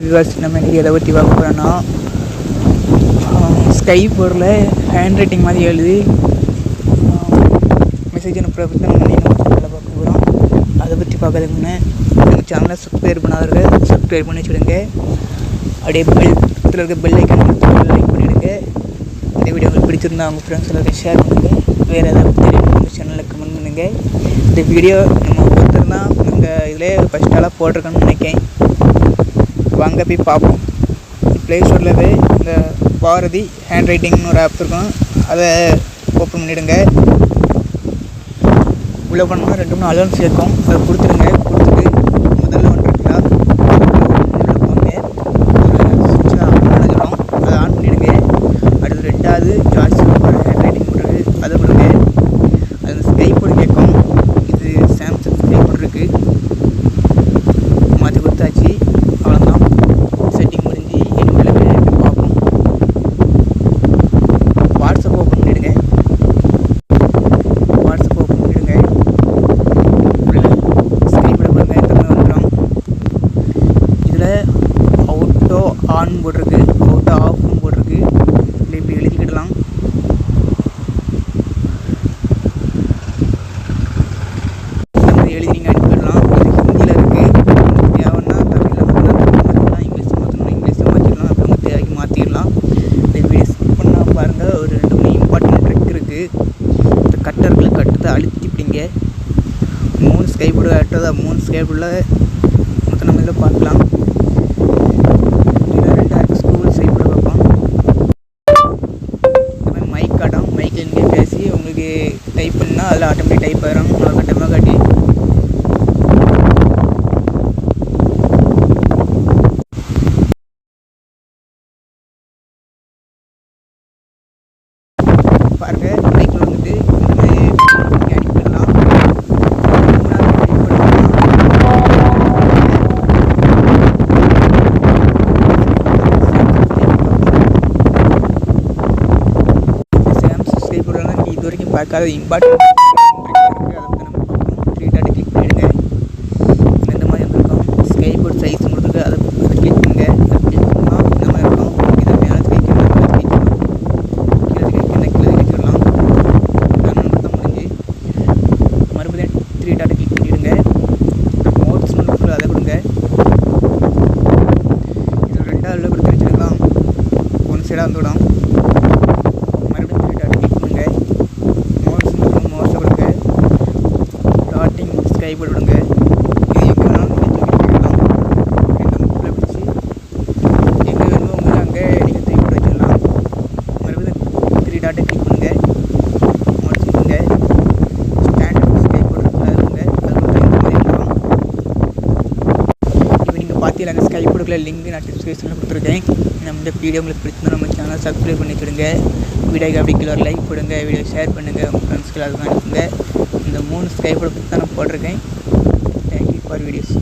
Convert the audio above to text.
Viewers, நம்ம இன்றைக்கி எதை பற்றி பார்க்க போகிறோன்னா, ஸ்கை போர்டில் ஹேண்ட் ரைட்டிங் மாதிரி எழுதி மெசேஜ் அனுப்புகிற பற்றி நம்ம சேனலில் பார்க்க போகிறோம். அதை பற்றி பார்க்கறதுக்கு முன்னே எங்கள் சேனலை சப்ஸ்கிரைப் பண்ணாதவர்கள் சப்ஸ்கிரைப் பண்ணி வச்சுடுங்க. அப்படியே பக்கத்தில் இருக்க பெல் ஐக்கான் லைக் பண்ணிவிடுங்க. இந்த வீடியோ உங்களுக்கு பிடிச்சிருந்தா அவங்க ஃப்ரெண்ட்ஸ் எல்லாருக்கும் ஷேர் பண்ணுங்கள். வேறு ஏதாவது தெரியும் உங்கள் சேனலில் கமெண்ட் பண்ணுங்கள். இந்த வீடியோ நம்ம ஒருத்தர் தான் நாங்கள் இதிலே ஃபஸ்ட் ஆளாக போட்டிருக்கோன்னு நினைக்கிறேன். வாங்க போய் பார்ப்போம். ப்ளே ஸ்டோரில் போய் இந்த பாரதி ஹேண்ட் ரைட்டிங்னு ஒரு ஆப் இருக்கும், அதை ஓப்பன் பண்ணிவிடுங்க. உள்ளே பண்ணால் 2-3 அலர்ன்ஸ் இருக்கும், அதை கொடுத்துடுங்க. கொடுத்துட்டு முதல்ல ஒன்று இருக்குல்ல, உள்ளே போங்க. ஒரு சுவிட்சை ஆன் பண்ண சொல்லும், அதை ஆன் பண்ணிவிடுங்க. அடுத்து ரெண்டாவது ஜாய்ஸ் ஹேண்ட் ரைட்டிங் போட்டுருக்கு, அதை கொடுங்க. அது ஸ்கை போர்டு கேட்கும். இது சாம்சங் ஸ்கை போர்டு இருக்குது, மாற்றி கொடுத்தாச்சு. அவ்வளோதான், செட்டிங் முடிஞ்சு என்னுள்ள பார்ப்போம். வாட்ஸ்அப் ஓப்பன் பண்ணிவிடுங்க. வாட்ஸ்அப் ஓப்பன் பண்ணிவிடுங்க. ஸ்க்ரீன் பண்ண பாருங்கள், இந்த மாதிரி வந்துடும். இதில் அவுட்டோ ஆன் போட்டிருக்கு, அவுட்டோ ஆஃப்னு போட்டிருக்கு. இல்லை இப்படி எழுதிக்கிடலாம். இந்த மாதிரி எழுதி நீங்கள் அனுப்பிடலாம். இது ஹிந்தியில் இருக்குது. தேவைன்னா தமிழில் மாற்றலாம், இங்கிலீஷில் மாற்றணும், இங்கிலீஷில் மாற்றிடலாம். அப்படி உங்கள் தேவைக்கு மாற்றிடலாம். இந்த வீடியோ ஸ்கிப் பண்ணால் பாருங்கள். ஒரு 2-3 இம்பார்ட்டன்ட் ட்ரிக் இருக்குது. இந்த கட்டர்களை கட்டத்தை அழுத்திப்பிடிங்க. 3 ஸ்கை போர்டு கட்டுறதா, 3 ஸ்கை போர்டில் மொத்தம் நம்ம இதில் பார்க்கலாம். இதில் 2 ஸ்கூல் ஸ்கை போர்டு பார்ப்போம். இந்த மாதிரி மைக் காட்டும். மைக்கில் நீங்கள் பேசி உங்களுக்கு டைப் பண்ணால் அதில் ஆட்டோமேட்டிக் டைப் ஆகிடும். நல்லா கட்டமாக காட்டி பாருங்கள். மைக்கில் வந்துட்டு இந்த மாதிரி நீங்கள் அனுப்பிடலாம். சாம்சங் ஸ்கை போர்டெல்லாம் நீங்கள் இது வரைக்கும் பார்க்காத இம்பார்ட்டன்ட் இருக்குது, அதை பற்றி நம்ம பார்ப்போம். 3 டாட்டை கிளிக் பண்ணிவிடுங்க. இந்த மாதிரி வந்துருக்கும். ஸ்கை போர்ட் சைஸ் கொடுத்துருக்கு, அதை கிளிக் பண்ணுங்க. அதை கிளிக் பண்ணால் இந்த மாதிரி இருக்கும். இதை மேலே கைக்கலாம், கீழே கைக்கலாம், கீழே கைக்கலாம். தான் முடிஞ்சு மறுபடியும் 3 டாட்டை கிளிக் பண்ணிவிடுங்க. மோட்ஸ் கொடுத்து அதை கொடுங்க. இதில் 2வது கொடுத்து வச்சுருக்கலாம். ஒன் சைடாக வந்துவிடும். மறுபடியும் 3 டாட்டை கிளிக் பண்ணுங்க. மோட்ஸை கொடுங்க. டாட்டிங் ஸ்கை போர்டு விடுங்க. இது எங்கே வேணாலும் நீங்கள் தூக்கி வைக்கலாம். இந்த புக்கில் பிடிச்சி எங்கே வேணுமோ உங்களுக்கு அங்கே நீங்கள் தூக்கி போட்டு வச்சிடலாம். மறுபடியும் 3 டாட்டை கிளிக் பண்ணுங்க. மோட்ஸ் கொடுங்க. ஸ்டாண்டர்ட் ஸ்கை போர்டு அது கொடுங்க. அது கொடுத்தா இந்த மாதிரி இருக்கும். இப்போ நீங்கள் பார்த்தீங்கன்னா ஸ்கை போர்டுக்குள்ள லிங்க் நான் டிஸ்கிரிப்ஷனில் கொடுத்துருக்கேன். நம்ம இந்த வீடியோ உங்களுக்கு பிடிச்சிருந்தா நம்ம சேனல் சப்ஸ்கிரைப் பண்ணி வச்சுடுங்க. வீடியோக்கு அப்படி கீழே ஒரு லைக் போடுங்க. வீடியோ ஷேர் பண்ணுங்கள், உங்கள் ஃப்ரெண்ட்ஸ்க்கு அதுக்கு அனுப்புங்க. இந்த 3 ஸ்கை போர்டு பற்றி தான் நான் போட்டிருக்கேன். Thank you for videos.